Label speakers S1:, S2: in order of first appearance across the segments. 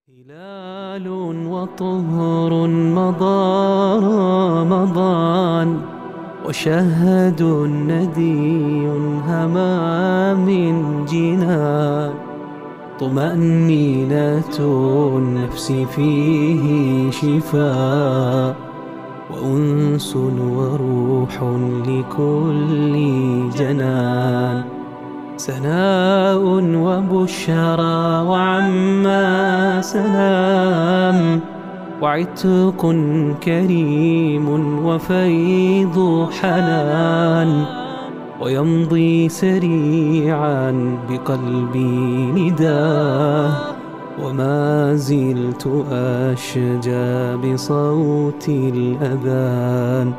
S1: هلال وطهر مضى رمضان، وشهد ندي هما من جنان. طمأنينة النفس فيه شفاء، وأنس وروح لكل جنان. سناء وبشرى وعما سلام، وعتق كريم وفيض حنان. ويمضي سريعا بقلبي نداه، وما زلت أشجى بصوت الأذان.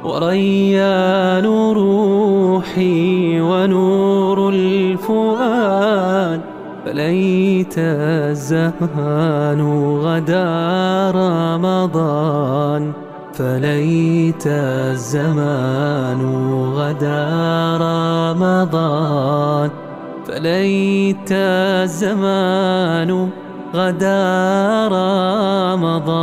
S1: وريان روحي ونور الفؤاد، فليت الزمان غدا رمضان. فليت الزمان غدا رمضان. فليت الزمان غدا رمضان.